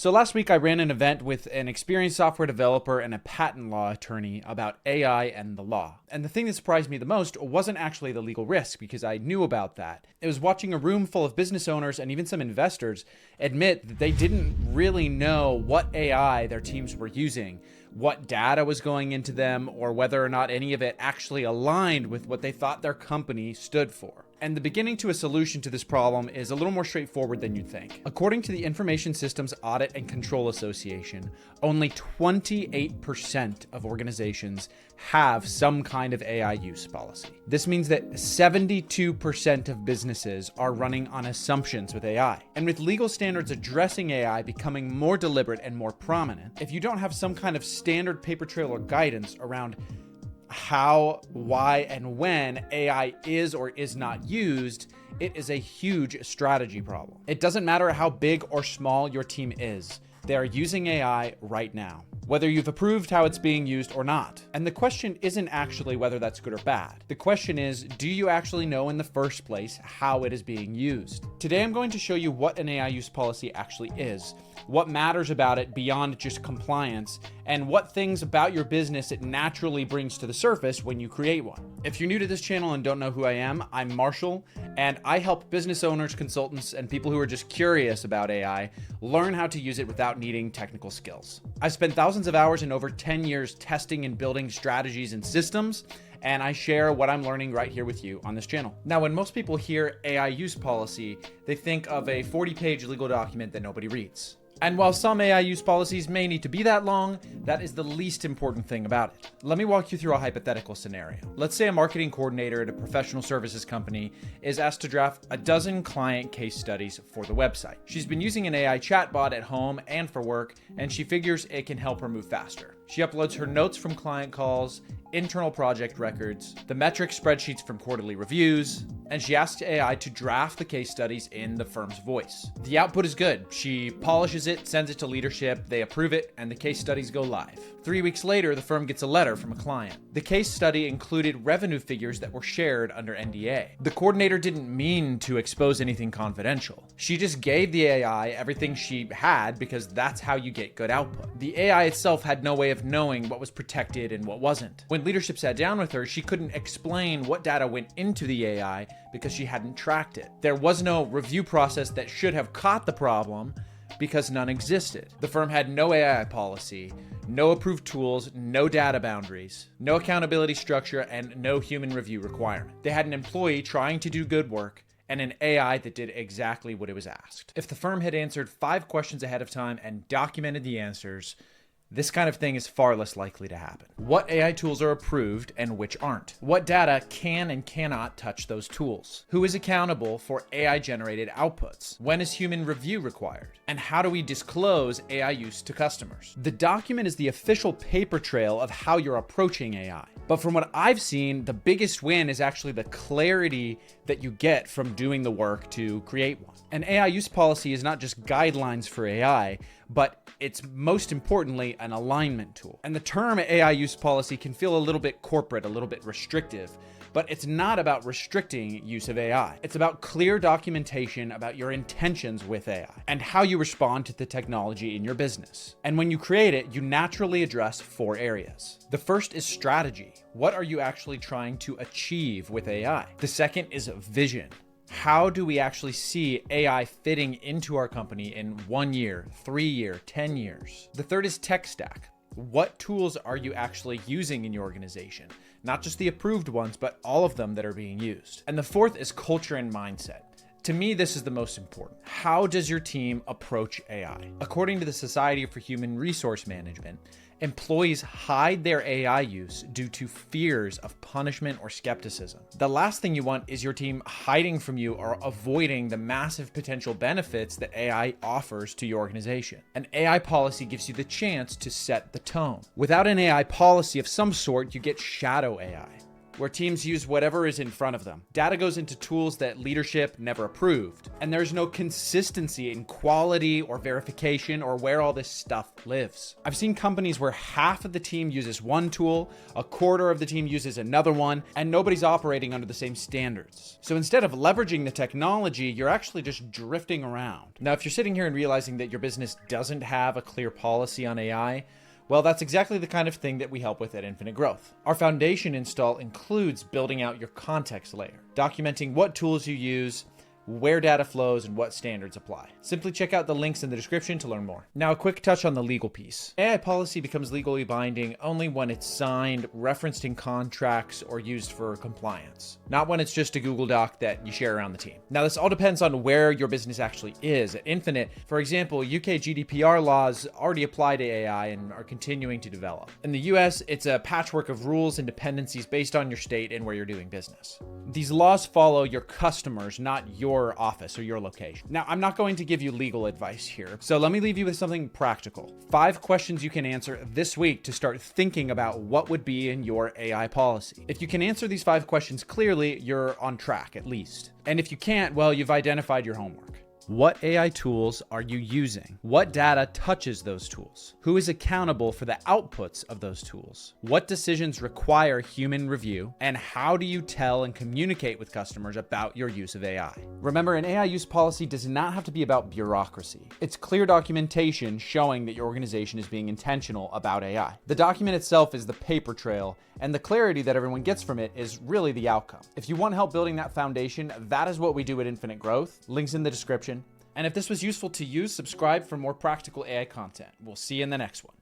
So last week I ran an event with an experienced software developer and a patent law attorney about AI and the law. And the thing that surprised me the most wasn't actually the legal risk, because I knew about that. It was watching a room full of business owners and even some investors admit that they didn't really know what AI their teams were using, what data was going into them, or whether or not any of it actually aligned with what they thought their company stood for. And the beginning to a solution to this problem is a little more straightforward than you'd think. According to the Information Systems Audit and Control Association, only 28% of organizations have some kind of AI use policy. This means that 72% of businesses are running on assumptions with AI. And with legal standards addressing AI becoming more deliberate and more prominent, if you don't have some kind of standard paper trail or guidance around how, why, and when AI is or is not used, it is a huge strategy problem. It doesn't matter how big or small your team is, they are using AI right now, whether you've approved how it's being used or not. And the question isn't actually whether that's good or bad. The question is, do you actually know in the first place how it is being used? Today, I'm going to show you what an AI use policy actually is, what matters about it beyond just compliance, and what things about your business it naturally brings to the surface when you create one. If you're new to this channel and don't know who I am, I'm Marshall, and I help business owners, consultants, and people who are just curious about AI learn how to use it without needing technical skills. I've spent thousands of hours and over 10 years testing and building strategies and systems, and I share what I'm learning right here with you on this channel. Now, when most people hear AI use policy, they think of a 40-page legal document that nobody reads. And while some AI use policies may need to be that long, that is the least important thing about it. Let me walk you through a hypothetical scenario. Let's say a marketing coordinator at a professional services company is asked to draft a dozen client case studies for the website. She's been using an AI chatbot at home and for work, and she figures it can help her move faster. She uploads her notes from client calls, internal project records, the metric spreadsheets from quarterly reviews, and she asks AI to draft the case studies in the firm's voice. The output is good. She polishes it, sends it to leadership, they approve it, and the case studies go live. 3 weeks later, the firm gets a letter from a client. The case study included revenue figures that were shared under NDA. The coordinator didn't mean to expose anything confidential. She just gave the AI everything she had because that's how you get good output. The AI itself had no way of knowing what was protected and what wasn't. When leadership sat down with her, she couldn't explain what data went into the AI because she hadn't tracked it. There was no review process that should have caught the problem because none existed. The firm had no AI policy, no approved tools, no data boundaries, no accountability structure, and no human review requirement. They had an employee trying to do good work and an AI that did exactly what it was asked. If the firm had answered 5 questions ahead of time and documented the answers, this kind of thing is far less likely to happen. What AI tools are approved and which aren't? What data can and cannot touch those tools? Who is accountable for AI-generated outputs? When is human review required? And how do we disclose AI use to customers? The document is the official paper trail of how you're approaching AI. But from what I've seen, the biggest win is actually the clarity that you get from doing the work to create one. An AI use policy is not just guidelines for AI, but it's most importantly an alignment tool. And the term AI use policy can feel a little bit corporate, a little bit restrictive, but it's not about restricting use of AI. It's about clear documentation about your intentions with AI and how you respond to the technology in your business. And when you create it, you naturally address 4 areas. The first is strategy. What are you actually trying to achieve with AI? The second is vision. How do we actually see AI fitting into our company in 1 year, 3 year, 10 years? The third is tech stack. What tools are you actually using in your organization? Not just the approved ones, but all of them that are being used. And the fourth is culture and mindset. To me, this is the most important. How does your team approach AI? According to the Society for Human Resource Management, employees hide their AI use due to fears of punishment or skepticism. The last thing you want is your team hiding from you or avoiding the massive potential benefits that AI offers to your organization. An AI policy gives you the chance to set the tone. Without an AI policy of some sort, you get shadow AI. where teams use whatever is in front of them. Data goes into tools that leadership never approved, and there's no consistency in quality or verification or where all this stuff lives. I've seen companies where half of the team uses one tool, a quarter of the team uses another one, and nobody's operating under the same standards. So instead of leveraging the technology, you're actually just drifting around. Now, if you're sitting here and realizing that your business doesn't have a clear policy on AI, well, that's exactly the kind of thing that we help with at Infinite Growth. Our foundation install includes building out your context layer, documenting what tools you use, where data flows, and what standards apply. Simply check out the links in the description to learn more. Now, a quick touch on the legal piece. AI policy becomes legally binding only when it's signed, referenced in contracts, or used for compliance, not when it's just a Google Doc that you share around the team. Now, this all depends on where your business actually is. At Infinite, for example, UK GDPR laws already apply to AI and are continuing to develop. In the US, it's a patchwork of rules and dependencies based on your state and where you're doing business. These laws follow your customers, not your office or your location. Now, I'm not going to give you legal advice here, so let me leave you with something practical. 5 questions you can answer this week to start thinking about what would be in your AI policy. If you can answer these 5 questions clearly, you're on track at least. And if you can't, well, you've identified your homework. What AI tools are you using? What data touches those tools? Who is accountable for the outputs of those tools? What decisions require human review? And how do you tell and communicate with customers about your use of AI? Remember, an AI use policy does not have to be about bureaucracy. It's clear documentation showing that your organization is being intentional about AI. The document itself is the paper trail, and the clarity that everyone gets from it is really the outcome. If you want help building that foundation, that is what we do at Infinite Growth. Links in the description. And if this was useful to you, subscribe for more practical AI content. We'll see you in the next one.